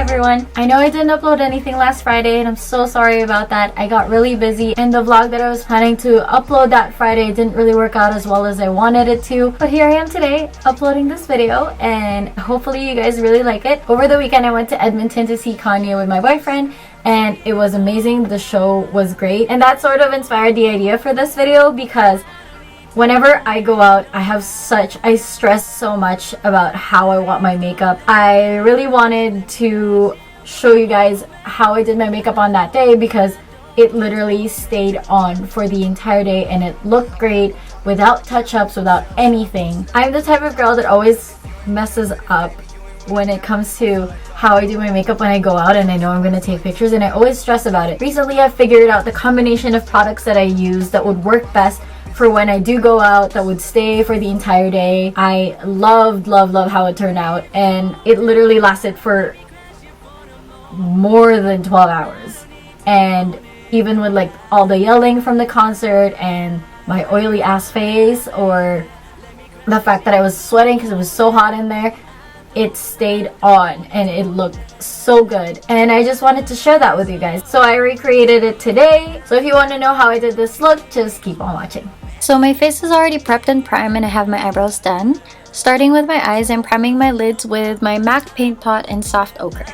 everyone. I know I didn't upload anything last Friday and I'm so sorry about that. I got really busy and the vlog that I was planning to upload that Friday didn't really work out as well as I wanted it to. But here I am today uploading this video and hopefully you guys really like it. Over the weekend I went to Edmonton to see Kanye with my boyfriend and it was amazing. The show was great and that sort of inspired the idea for this video because whenever I go out, I stress so much about how I want my makeup. I really wanted to show you guys how I did my makeup on that day because it literally stayed on for the entire day and it looked great without touch-ups, without anything. I'm the type of girl that always messes up when it comes to how I do my makeup when I go out and I know I'm going to take pictures, and I always stress about it. Recently I've figured out the combination of products that I use that would work best for when I do go out, that would stay for the entire day. I loved how it turned out and it literally lasted for more than 12 hours. And even with like all the yelling from the concert and my oily ass face, or the fact that I was sweating because it was so hot in there, it stayed on and it looked so good, and I just wanted to share that with you guys. So I recreated it today. So if you want to know how I did this look, just keep on watching. So my face is already prepped and primed and I have my eyebrows done. Starting with my eyes, I'm priming my lids with my MAC Paint Pot in Soft Ochre.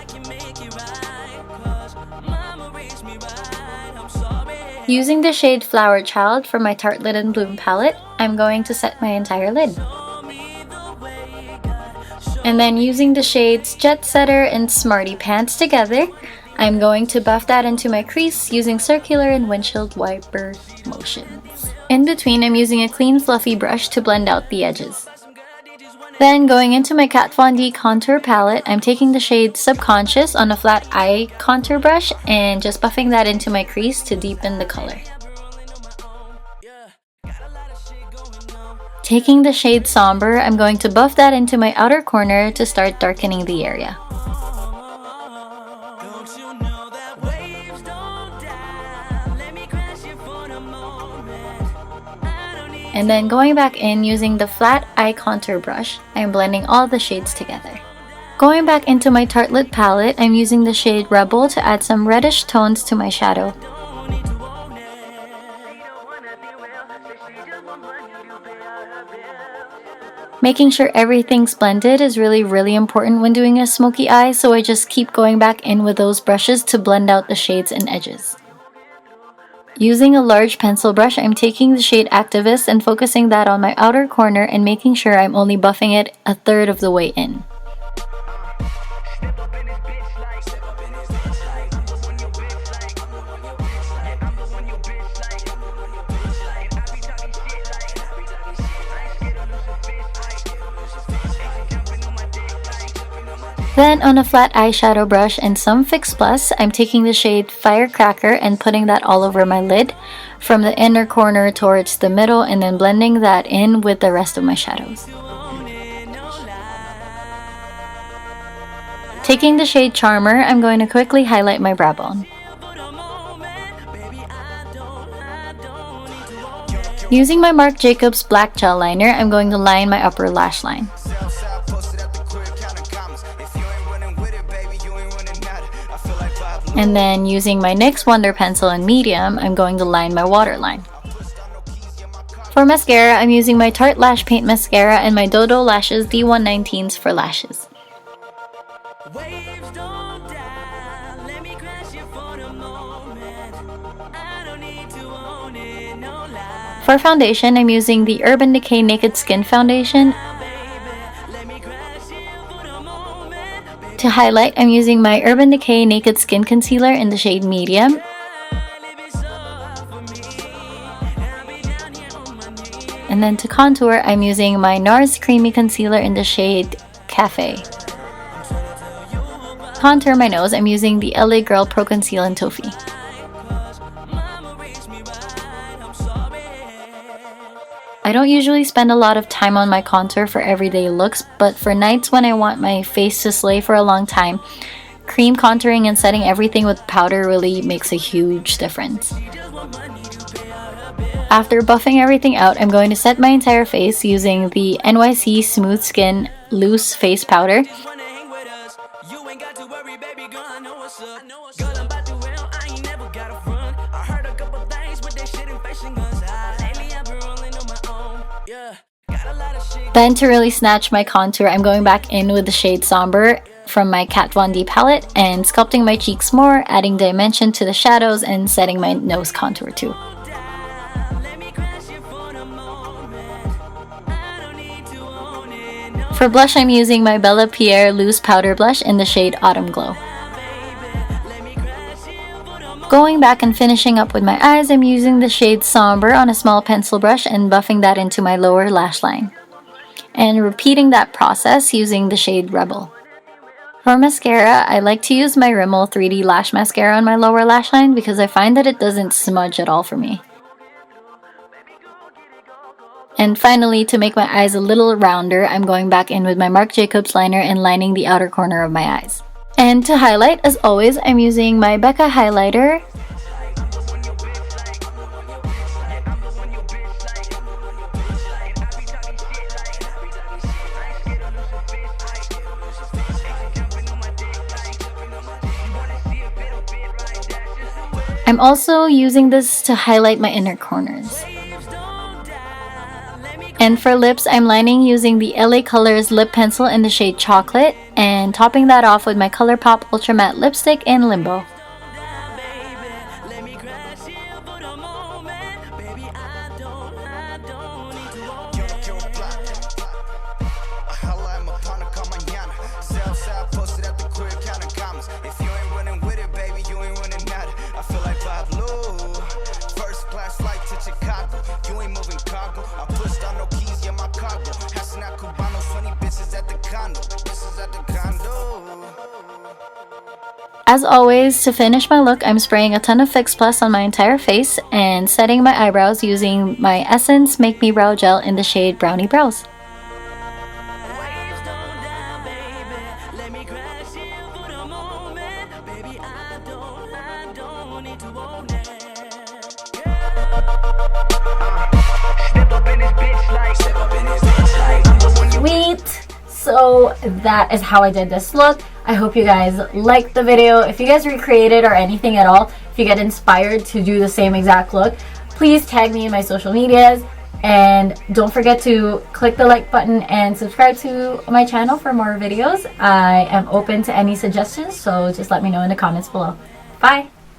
Using the shade Flower Child from my Tarte Lid and Bloom palette, I'm going to set my entire lid. And then using the shades Jet Setter and Smarty Pants together, I'm going to buff that into my crease using circular and windshield wiper motions. In between, I'm using a clean fluffy brush to blend out the edges. Then going into my Kat Von D contour palette, I'm taking the shade Subconscious on a flat eye contour brush and just buffing that into my crease to deepen the color. Taking the shade Somber, I'm going to buff that into my outer corner to start darkening the area. And then going back in using the flat eye contour brush, I'm blending all the shades together. Going back into my Tarte Lid palette, I'm using the shade Rebel to add some reddish tones to my shadow. Making sure everything's blended is really important when doing a smoky eye, so I just keep going back in with those brushes to blend out the shades and edges. Using a large pencil brush, I'm taking the shade Activist and focusing that on my outer corner and making sure I'm only buffing it a third of the way in. Then on a flat eyeshadow brush and some Fix Plus, I'm taking the shade Firecracker and putting that all over my lid from the inner corner towards the middle, and then blending that in with the rest of my shadows. Taking the shade Charmer, I'm going to quickly highlight my brow bone. Using my Marc Jacobs black gel liner, I'm going to line my upper lash line. And then using my NYX Wonder Pencil in medium, I'm going to line my waterline. For mascara, I'm using my Tarte Lash Paint Mascara and my DODOLASHES D119s for lashes. For foundation, I'm using the Urban Decay Naked Skin Foundation. To highlight, I'm using my Urban Decay Naked Skin Concealer in the shade Medium. And then to contour, I'm using my NARS Creamy Concealer in the shade Cafe. Contour my nose, I'm using the LA Girl Pro Conceal in Toffee. I don't usually spend a lot of time on my contour for everyday looks, but for nights when I want my face to slay for a long time, cream contouring and setting everything with powder really makes a huge difference. After buffing everything out, I'm going to set my entire face using the NYC Smooth Skin Loose Face Powder. Then to really snatch my contour, I'm going back in with the shade Somber from my Kat Von D palette and sculpting my cheeks more, adding dimension to the shadows and setting my nose contour too. For blush, I'm using my Bella Pierre Loose Powder Blush in the shade Autumn Glow. Going back and finishing up with my eyes, I'm using the shade Somber on a small pencil brush and buffing that into my lower lash line. And repeating that process using the shade Rebel. For mascara, I like to use my RIMMEL 3D Lash Mascara on my lower lash line because I find that it doesn't smudge at all for me. And finally, to make my eyes a little rounder, I'm going back in with my Marc Jacobs liner and lining the outer corner of my eyes. And to highlight, as always, I'm using my Becca highlighter. I'm also using this to highlight my inner corners. And for lips, I'm lining using the LA Colors lip pencil in the shade Chocolate and topping that off with my ColourPop Ultra Matte lipstick in Limbo. As always, to finish my look, I'm spraying a ton of Fix Plus on my entire face and setting my eyebrows using my Essence Make Me Brow Gel in the shade Brownie Brows. Sweet! So that is how I did this look. I hope you guys liked the video. If you guys recreated or anything at all, if you get inspired to do the same exact look, please tag me in my social medias. And don't forget to click the like button and subscribe to my channel for more videos. I am open to any suggestions, so just let me know in the comments below. Bye!